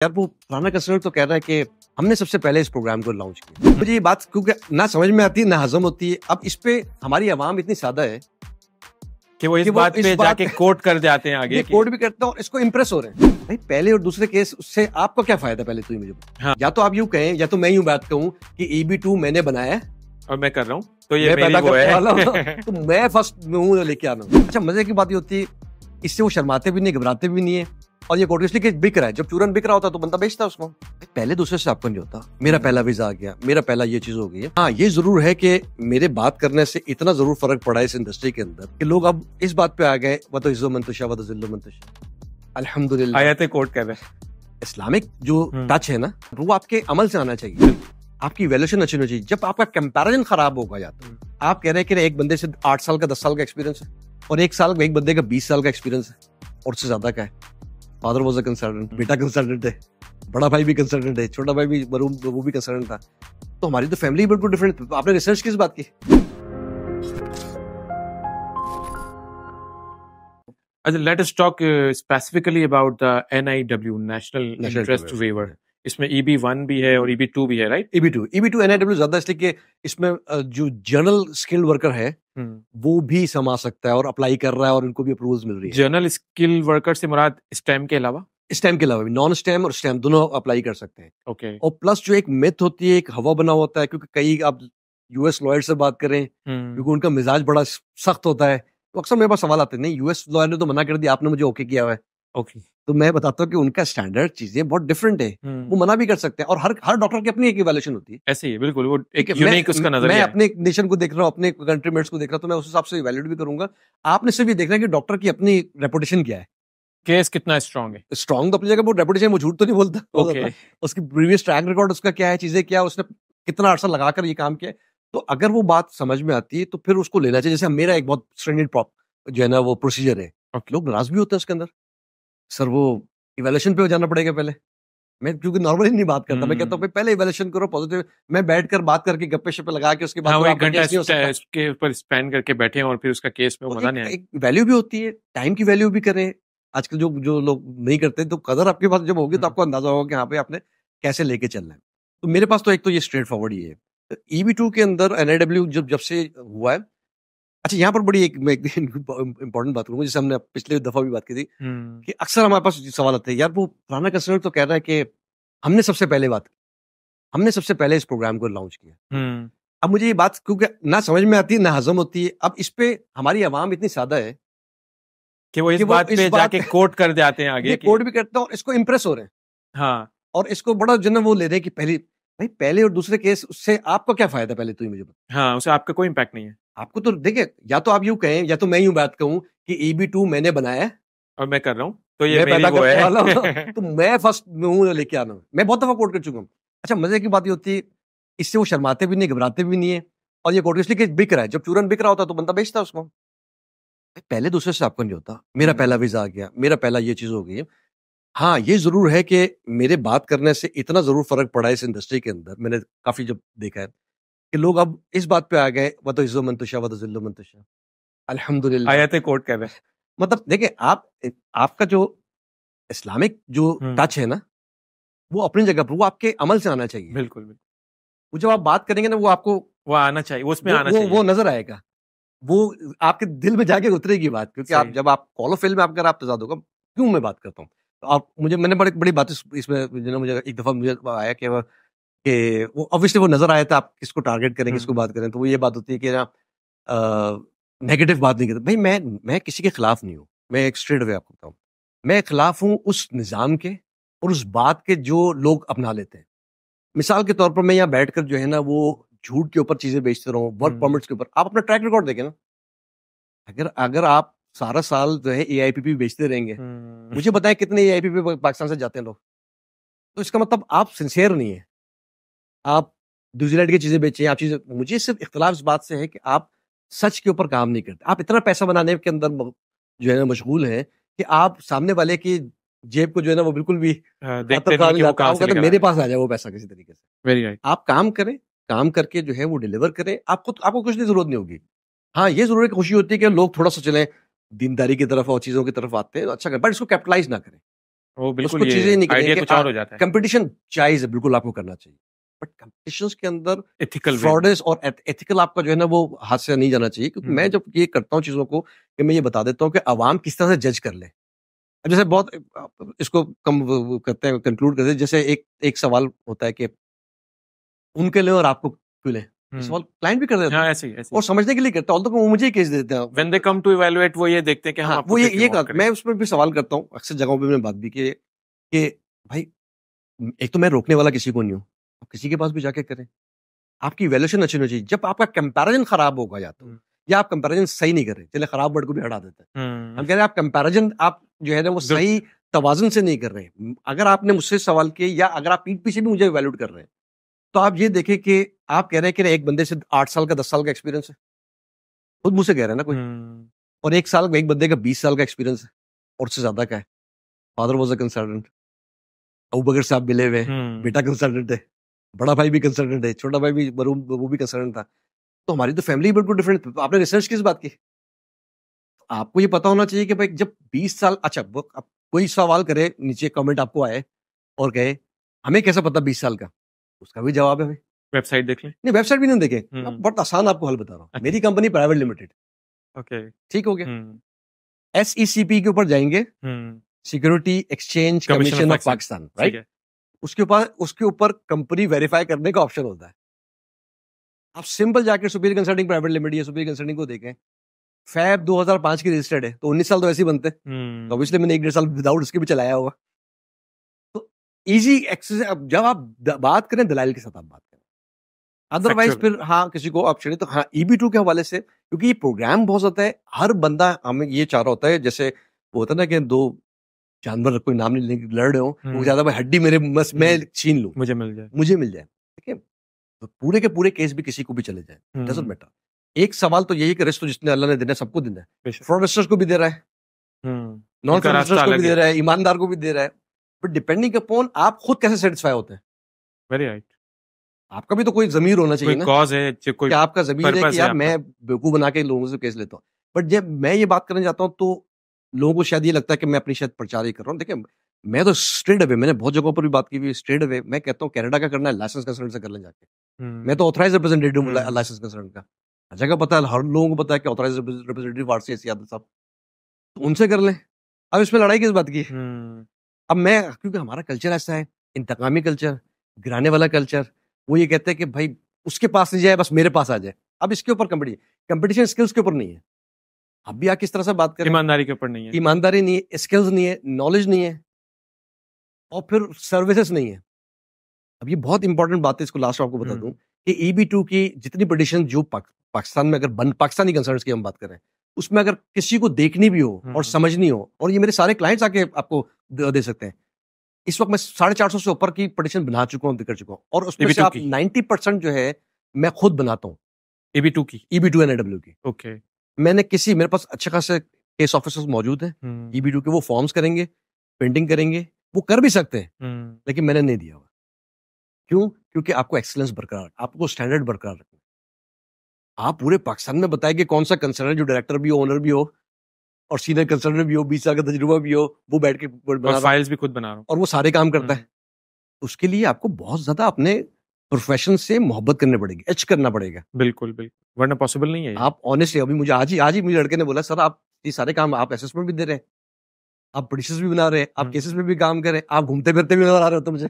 यार वो पुराना कस्टमर तो कह रहा है कि हमने सबसे पहले इस प्रोग्राम को लॉन्च किया। मुझे ये बात क्योंकि ना समझ में आती है ना हजम होती है। अब इस पे हमारी आवाम इतनी सादा है कि वो इस बात पे जाके कोट कर जाते हैं आगे कोट भी करते हैं और इसको इंप्रेस हो रहे हैं। भाई पहले और दूसरे केस उससे आपको क्या फायदा, पहले तो मुझे हाँ। या तो आप यूं कहें या तो मैं यूं बात कहूं कि EB2 मैंने बनाया है और मैं कर रहा हूँ, तो ये मैं मेरी वो है तो मैं फर्स्ट हूं लेके आना हूं। अच्छा मजे की बात ये होती है, इससे वो शर्माते भी नहीं, घबराते भी नहीं है और ये कोटियसली के बिक रहा है। जब चूरन बिक रहा होता तो बंदा बेचता उसको। पहले दूसरे से आपको नहीं होता, मेरा पहला वीजा आ गया, मेरा पहला ये चीज हो गई है। हाँ ये जरूर है कि मेरे बात करने से इतना जरूर फर्क पड़ा है इस इंडस्ट्री के अंदर कि लोग अब इस बात पे आ गए व तो इज्जो मंतुशा व तो जिल्लो मंतुशा। अल्हम्दुलिल्लाह आयतें कोट कर रहे हैं। इस्लामिक जो टच है ना वो आपके अमल से आना चाहिए, आपकी वैल्यूएशन अच्छी होनी चाहिए। जब आपका कंपैरिजन खराब होगा या तो आप कह रहे हैं कि एक बंदे से 8 साल का 10 साल का एक्सपीरियंस है और एक बंदे का 20 साल का एक्सपीरियंस है और उससे ज्यादा का है। फादर वाज अ कंसल्टेंट, बेटा कंसल्टेंट है, बड़ा भाई भी कंसल्टेंट है, छोटा भाई भी वो भी कंसल्टेंट था। तो हमारी तो फैमिली बिल्कुल डिफरेंट। आपने रिसर्च किस बात की? अच्छा, let us talk specifically about the NIW, national interest waiver. इसमें EB1 भी है और EB2 भी है, राइट? EB2 NIW ज्यादा इसलिए कि इसमें जो जनरल स्किल्ड वर्कर है वो भी समा सकता है और अप्लाई कर रहा है और उनको भी अप्रूवल्स मिल रही है। जनरल स्किल वर्कर से मुराद स्टेम के अलावा? स्टेम के अलावा भी नॉन स्टेम और स्टेम दोनों अप्लाई कर सकते हैं। ओके। और प्लस जो एक मिथ होती है, एक हवा बना होता है, क्योंकि कई आप US लॉयर से बात करें क्योंकि उनका मिजाज बड़ा सख्त होता है, तो अक्सर मेरे पास सवाल आते हैं, नहीं US लॉयर ने तो मना कर दिया, आपने मुझे ओके किया हुआ है। ओके। तो मैं बताता हूँ कि उनका स्टैंडर्ड चीजें बहुत डिफरेंट है, वो मना भी कर सकते हैं और हर डॉक्टर की अपनी एक इवैल्यूएशन होती है। ऐसे ही बिल्कुल, वो एक यूनिक उसका नजरिया मैं है। अपने नेशन को देख रहा हूँ, अपने कंट्रीमेट्स को देख रहा हूँ, तो मैं उस हिसाब से इवैल्यूएट भी करूंगा। आपने सिर्फ ये देखना है कि डॉक्टर की अपनी रेपुटेशन क्या है, केस कितना स्ट्रांग है। स्ट्रांग तो अपनी जगह, वो रेपुटेशन, वो झूठ तो नहीं बोलता। ओके। उसकी प्रीवियस ट्रैक रिकॉर्ड उसका क्या है, चीजें क्या, उसने कितना अरसा लगाकर ये काम किया है। तो अगर वो बात समझ में आती है तो फिर उसको लेना चाहिए। जैसे मेरा एक बहुत स्टैंडर्ड जो है ना वो प्रोसीजर है, लोग नाराज भी होते हैं उसके अंदर, सर वो इवैल्यूएशन पे हो जाना पड़ेगा पहले। मैं क्योंकि नॉर्मली नहीं बात करता, मैं कहता हूँ पहले इवैल्यूएशन करो पॉजिटिव। मैं बैठकर बात करके गप्पे शप्पे लगा के उसके बाद हाँ, तो एक आपका घंटा केस नहीं हो सकता। इसके ऊपर स्पेंड करके बैठे हैं और फिर उसका केस में मजा नहीं आया। एक वैल्यू भी होती है, टाइम की वैल्यू भी करें। आजकल जो जो लोग नहीं करते, तो कदर आपके पास जब होगी तो आपको अंदाजा होगा कि यहाँ पे आपने कैसे लेके चलना है। तो मेरे पास तो एक तो ये स्ट्रेट फॉरवर्ड ही है। EB2 के अंदर NIW जब से हुआ है। अच्छा यहाँ पर बड़ी एक मैं इंपॉर्टेंट बात करूंगा, जैसे हमने पिछले दफा भी बात की थी कि अक्सर हमारे पास सवाल आते हैं, यार वो पुराना कस्टमर तो कह रहा है कि हमने सबसे पहले इस प्रोग्राम को लॉन्च किया। अब मुझे ये बात क्योंकि ना समझ में आती है ना हजम होती है। अब इस पे हमारी आवाम इतनी सादा है कि वो इस बात पे जाके कोट कर जाते हैं आगे, कोट भी करते हैं और इसको इंप्रेस हो रहे हैं। हाँ। और इसको बड़ा जो वो ले रहे हैं कि पहले और दूसरे केस उससे आपको क्या फायदा, पहले तो मुझे बता। हाँ, उसे आपका कोई इम्पैक्ट नहीं है। आपको तो देखिए, या तो आप यूं कहें या तो मैं यूं बात कहूं कि EB2 मैंने बनाया है और मैं कर रहा हूँ, तो ये मेरी वो है। तो मैं फर्स्ट हूं लेके आना। मैं बहुत दफा कोट कर चुका हूँ। अच्छा मजे की बात ये होती है, इससे वो शर्माते भी नहीं, घबराते भी नहीं है और ये कोटियसली के बिक रहा है। जब चूरन बिक रहा होता तो बंदा बेचता उसको। पहले दूसरे से आपको नहीं होता, मेरा पहला वीजा आ गया, मेरा पहला ये चीज हो गई है। हाँ ये जरूर है कि मेरे बात करने से इतना जरूर फर्क पड़ा है इस इंडस्ट्री के अंदर, मैंने काफी जब देखा है कि लोग अब इस बात पे आ गए, व तो इज्जो मंतुशा व तो जिल्लो मंतुशा। अल्हम्दुलिल्लाह। आयतें कोट कर रहे हैं। मतलब देखिए, आपका जो इस्लामिक जो टच है ना वो अपनी जगह पर, वो आपके अमल से आना चाहिए। बिल्कुल बिल्कुल। वो जब आप बात करेंगे ना वो आपको वो आना चाहिए, वो उसमें आना चाहिए, वो नजर आएगा, वो आपके दिल में जाके उतरेगी बात। क्योंकि आप जब आप कॉल ऑफ फेल में अगर आप तजाद होगा, क्यों मैं बात करता हूँ, तो आप मैंने बड़ी बड़ी बातें इसमें जो मुझे एक दफा मुझे आया कि वो ऑब्वियसली वो नजर आया था, आप किसको टारगेट करें, किसको बात करें। तो वो ये बात होती है कि ना नेगेटिव बात नहीं करते। भाई मैं किसी के खिलाफ नहीं हूँ, मैं एक स्ट्रेट वे आपको बताऊँ, मैं खिलाफ हूँ उस निज़ाम के और उस बात के जो लोग अपना लेते हैं। मिसाल के तौर पर मैं यहाँ बैठकर जो है ना वो झूठ के ऊपर चीजें बेचते रहूं, वर्क परमिट्स के ऊपर। आप अपना ट्रैक रिकॉर्ड देखें ना, अगर आप सारा साल जो है AIPP बेचते रहेंगे, मुझे बताएं कितने AIPP पाकिस्तान से जाते हैं लोग, तो इसका मतलब आप सिंसियर नहीं है। आप न्यूजीलैंड की चीजें बेचें, आप चीजें, मुझे सिर्फ इख्तलाफ इस बात से है कि आप सच के ऊपर काम नहीं करते। आप इतना पैसा बनाने के अंदर जो है ना मशगूल है कि आप सामने वाले की जेब को जो है ना वो बिल्कुल भी देखते नहीं कि वो कहां से निकल मेरे पास आ जाए वो पैसा किसी तरीके से। Very right. आप काम करें, काम करके जो है वो डिलीवर करें, आपको कुछ नहीं जरूरत नहीं होगी। हाँ ये जरूर एक खुशी होती है कि लोग थोड़ा सा चलें दीनदारी की तरफ और चीजों की तरफ आते हैं, अच्छा करें, बट इसको कैपिटलाइज ना करें। वो बिल्कुल उसको चीजें नहीं आइडिया करेंगे कुछ और हो जाता है। कंपटीशन जायज है, बिल्कुल आपको करना चाहिए, बट कंपटीशन के अंदर एथिकल फ्रॉडनेस और एथिकल आपका जो है ना वो हाथ से नहीं जाना चाहिए, क्योंकि मैं जब ये करता हूँ चीजों को कि मैं ये बता देता हूँ कि आवाम किस तरह से जज कर ले। अब जैसे बहुत इसको कम वो करते हैं, कंक्लूड करते हैं, जैसे एक एक सवाल होता है कि उनके लिए और आपको क्यों ले, ये सवाल क्लाइंट भी कर देता है। हाँ, ऐसे ही और समझने के लिए करता हूँ, तो वो मुझे ही केस देते हैं। When they come to evaluate वो ये देखते हैं कि हम हाँ, आपको वो फिर क्यों ये ऑफ करें। मैं उसमें भी सवाल करता हूँ, अक्सर जगहों पे मैंने बात भी की है कि भाई एक तो मैं रोकने वाला किसी को नहीं हूँ, आप किसी के पास भी जाके करें, आपकी वैल्यूएशन अच्छी होनी चाहिए। जब आपका कंपैरिजन खराब होगा या तो, या आप कंपैरिजन सही नहीं कर रहे, चलिए खराब वर्ड को भी हटा देते हैं, हम कह रहे हैं आप कंपैरिजन आप जो है ना वो सही तवाज़ुन से नहीं कर रहे हैं। अगर आपने मुझसे सवाल किए या अगर आप पीठ पीछे भी मुझे वैल्यूएट कर रहे हैं, तो आप ये देखें कि आप कह रहे हैं कि एक बंदे से 8 साल का 10 साल का एक्सपीरियंस है, खुद मुझसे कह रहे हैं ना कोई, और 1 साल एक बंदे का 20 साल का एक्सपीरियंस है और उससे ज्यादा का है। Father was a consultant, Abu Bakr Sahab मिले हुए, बेटा कंसल्टेंट है, बड़ा भाई भी कंसल्टेंट है, छोटा भाई भी मरूम वो भी कंसल्टेंट था। तो हमारी तो फैमिली बिल्कुल डिफरेंट थी। आपने रिसर्च किस बात की? आपको ये पता होना चाहिए कि भाई जब 20 साल, अच्छा वो अब कोई सवाल करे, नीचे कमेंट आपको आए और कहे हमें कैसा पता 20 साल का, उसका भी जवाब है भाई वेबसाइट देख लें। नहीं, वेबसाइट भी नहीं देखे, बहुत आसान आपको हल बता रहा हूँ। मेरी कंपनी प्राइवेट लिमिटेड, ओके, ठीक हो गया। SECP के ऊपर जाएंगे, security exchange commission of Pakistan, right? उसके ऊपर कंपनी वेरीफाई करने का ऑप्शन होता है। आप सिंपल जाकर सुपीरियर कंसल्टिंग प्राइवेट लिमिटेड या सुपीरियर कंसल्टिंग को देखें, फैब 2005 की रजिस्टर्ड है, तो 19 साल तो ऐसे ही बनते हैं, तो ऑब्वियसली मैंने 1.5 साल विदाउट उसके भी चलाया होगा। तो इजी एक्सेस। अब जब आप बात करें दलाइल के साथ आप बात करें, अदरवाइज फिर हाँ किसी को ऑप्शन है तो हाँ EB2 के हवाले से, क्योंकि ये प्रोग्राम बहुत ज्यादा है, हर बंदा हमें ये चाह रहा होता है, जैसे वो होता है ना कि दो जानवर कोई नाम नहीं लेंगे लड़ रहे हो, वो ज्यादा भाई हड्डी मेरे बस मैं छीन लूं, मुझे मिल जाए, ठीक है? तो पूरे के पूरे केस भी किसी को भी चले जाए, डजंट मैटर। एक सवाल तो यही कि रिस्क तो जिसने अल्लाह ने देना है सबको देना है, फ्रॉडस्टर्स को भी दे रहा है, नॉन फ्रॉडस्टर्स को भी दे रहा है, ईमानदार को भी दे रहा है, बट डिपेंडिंग अपॉन आप खुद कैसे सेटिस्फाई होते हैं। Very right. आपका भी तो कोई जमीर होना चाहिए ना, कॉज है, कोई आपका जमीर है कि यार मैं बेवकूफ बना के लोगों से केस लेता हूँ। बट जब मैं ये बात करने जाता हूँ तो लोगों को शायद ये लगता है कि मैं अपनी शायद प्रचार ही कर रहा हूँ। देखिए मैं तो स्ट्रेट अवे, मैंने बहुत जगहों पर भी बात की हुई, स्ट्रेट अवे मैं कहता हूँ कनाडा का करना है लाइसेंस कंसल्टेंट से कर लें जाके। मैं तो ऑथराइज रिप्रेजेंटेटिव लाइसेंस कंसल्टेंट का, जगह पता है, हर लोगों को पता है कि ऑथराइज रिप्रेजेंटेटिव RCS यादव साहब, तो उनसे कर लें। अब इसमें लड़ाई किस बात की? अब मैं, क्योंकि हमारा कल्चर ऐसा है, इंतकामी कल्चर, गिराने वाला कल्चर, वो ये कहते हैं कि भाई उसके पास नहीं जाए बस मेरे पास आ जाए। अब इसके ऊपर कंपटीशन स्किल्स के ऊपर नहीं है। अब भी आप किस तरह से बात करें, ईमानदारी के ऊपर नहीं है, ईमानदारी नहीं है, स्किल्स नहीं है, नॉलेज नहीं है, और फिर सर्विसेज नहीं है। अब ये बहुत इंपॉर्टेंट बात है, इसको लास्ट आपको बता दूं कि EB2 की जितनी पिटीशन जो पाकिस्तान में अगर पाकिस्तानी कंसर्न्स की हम बात करें, उसमें अगर किसी को देखनी भी हो और समझनी हो, और ये मेरे सारे क्लाइंट्स आके आपको दे सकते हैं, इस वक्त मैं 450 से ऊपर की पिटीशन बना चुका हूँ, कर चुका हूँ, और उसमें से आप 90% जो है मैं खुद बनाता हूँ। EB2 NIW की, ओके। मैंने मेरे पास अच्छे खासे केस ऑफिसर्स मौजूद हैं EB2 के, वो फॉर्म्स करेंगे, पेंटिंग करेंगे, वो कर भी सकते हैं, लेकिन मैंने नहीं दिया हुआ। क्यों? क्योंकि आपको एक्सीलेंस बरकरार, आपको स्टैंडर्ड बरकरार रखना। आप पूरे पाकिस्तान में बताएं कि कौन सा कंसल्टेंट जो डायरेक्टर भी हो, ओनर भी हो, और सीनियर कंसल्टेंट भी हो, 20 साल का तजुर्बा भी हो, वो बैठ के और फाइल्स भी खुद बना रहा हूं, और वो सारे काम करता है। उसके लिए आपको बहुत ज्यादा अपने प्रोफेशन से मोहब्बत करनी पड़ेगी, एच करना पड़ेगा। बिल्कुल वरना पॉसिबल नहीं है। आप ऑनेस्टली, अभी मुझे आज ही मुझे लड़के ने बोला, सर आप ये सारे काम, आप असेसमेंट भी दे रहे हैं, आप पिटीशंस भी बना रहे हैं, आप केसेस में भी काम कर रहे हैं, आप घूमते फिरते भी नजर आ रहे हो, तो मुझे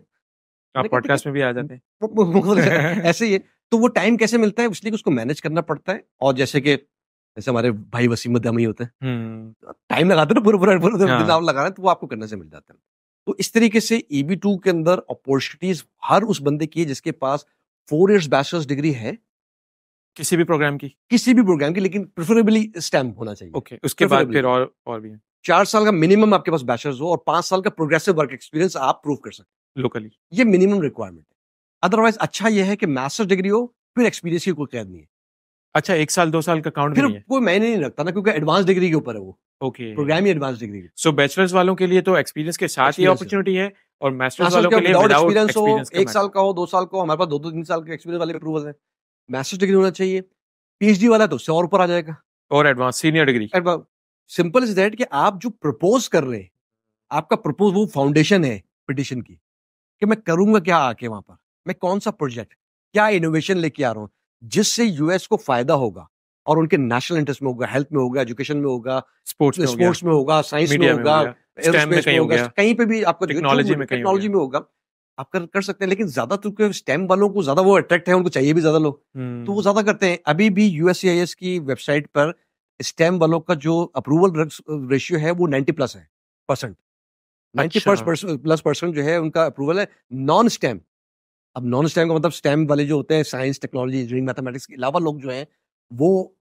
आप पॉडकास्ट में भी आ जाते हैं ऐसे ही है। तो वो टाइम कैसे मिलता है, इसलिए उसको मैनेज करना पड़ता है। और जैसे हमारे भाई वसीम दमी होते हैं, टाइम लगाते हैं ना, पूरा दिन आप लगा रहे हैं, तो वो आपको करने से मिल जाता है। तो इस तरीके से EB2 के अंदर अपॉर्चुनिटीज हर उस बंदे की है जिसके पास 4 इयर्स बैचलर्स डिग्री है, किसी भी प्रोग्राम की, लेकिन प्रेफरेबली स्टेम होना चाहिए। ओके, उसके बाद फिर और भी 4 साल का मिनिमम आपके पास बैचलर्स हो, और 5 साल का प्रोग्रेसिव वर्क एक्सपीरियंस आप प्रूव कर सकते लोकली, ये मिनिमम रिक्वायरमेंट है। अदरवाइज अच्छा ये है कि मास्टर्स डिग्री हो, फिर एक्सपीरियंस की कोई कैद नहीं है। अच्छा, 1 साल 2 साल का काउंट भी नहीं है, कोई मायने नहीं रखता ना, क्योंकि एडवांस डिग्री के ऊपर है वो। ओके, प्रोग्राम ही एडवांस डिग्री। सो बैचलर्स वालों के लिए तो एक्सपीरियंस के साथ ही अपॉर्चुनिटी है, और मास्टर्स वालों के लिए विदाउट एक्सपीरियंस हो, 1 साल का हो, 2 साल का हो, हमारे पास 2-3 साल के एक्सपीरियंस वाले अप्रूवल है। मास्टर्स डिग्री होना चाहिए। PhD वाला तो उससे और ऊपर आ जाएगा, और advance senior degree. Simple is that कि आप जो प्रपोज कर रहे हैं आपका प्रपोज वो फाउंडेशन है पिटिशन की कि मैं करूंगा क्या आके वहां पर, मैं कौन सा प्रोजेक्ट, क्या इनोवेशन लेके आ रहा हूँ जिससे यूएस को फायदा होगा और उनके नेशनल इंटरेस्ट में होगा, हेल्थ में होगा, एजुकेशन में होगा, स्पोर्ट्स में होगा, साइंस में होगा, एरोस्पेस में होगा, कहीं पे भी आपका टेक्नोलॉजी में होगा, आप कर सकते हैं। लेकिन ज्यादा तो स्टेम वालों को ज्यादा वो अट्रैक्ट है, उनको चाहिए भी ज्यादा लोग, तो वो ज्यादा करते हैं। अभी भी यूएससीआईएस की वेबसाइट पर स्टेम वालों का जो अप्रूवल रेशियो है वो 90+ है परसेंट, 90+ जो है उनका अप्रूवल है नॉन स्टेम। अब नॉन स्टेम का मतलब स्टेम वाले जो होते हैं साइंस, टेक्नोलॉजी, इंजीनियरिंग, मैथमेटिक्स के अलावा लोग जो हैं वो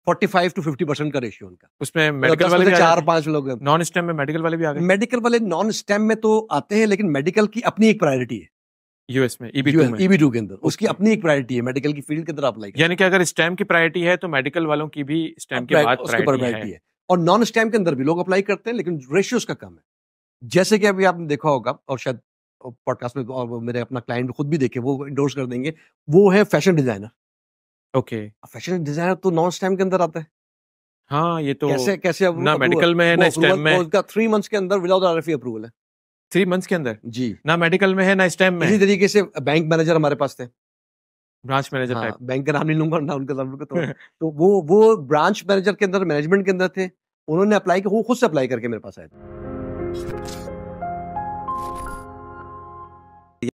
45 to 50% का रेशियो उनका। उसमें मेडिकल वाले भी 4-5 लोग हैं। नॉन स्टेम में मेडिकल वाले भी आ गए। मेडिकल वाले नॉन स्टेम में तो आते हैं, लेकिन मेडिकल की अपनी एक प्रायोरिटी है यूएस में, EB2 के अंदर उसकी अपनी एक प्रायोरिटी है, मेडिकल की फील्ड के अंदर अप्लाई। यानी कि अगर स्टेम की प्रायोरिटी है तो मेडिकल वालों की भी स्टेम के बाद प्रायोरिटी है। और नॉन स्टेम के अंदर भी लोग अप्लाई करते हैं, लेकिन रेशियो उसका कम है। जैसे कि अभी आपने देखा होगा, और शायद पॉडकास्ट में और मेरे अपना क्लाइंट खुद भी देखे, वो इंडोर्स कर देंगे, वो है fashion designer. Okay, fashion designer तो नॉन स्टेम के अंदर आता है। हाँ, ये तो कैसे ना मेडिकल में है ना स्टेम में। उसका 3 मंथ्स के अंदर विदाउट आरएफई अप्रूवल है। 3 मंथ्स के अंदर जी, ना मेडिकल में है ना स्टेम में। इसी तरीके से बैंक मैनेजर हमारे पास थे, ब्रांच मैनेजर टाइप। बैंक का नाम नहीं लूंगा ना उनका नाम लूंगा तो वो ब्रांच मैनेजर के अंदर, मैनेजमेंट के अंदर थे, उन्होंने अप्लाई किया, वो खुद से अप्लाई करके मेरे पास आए थे।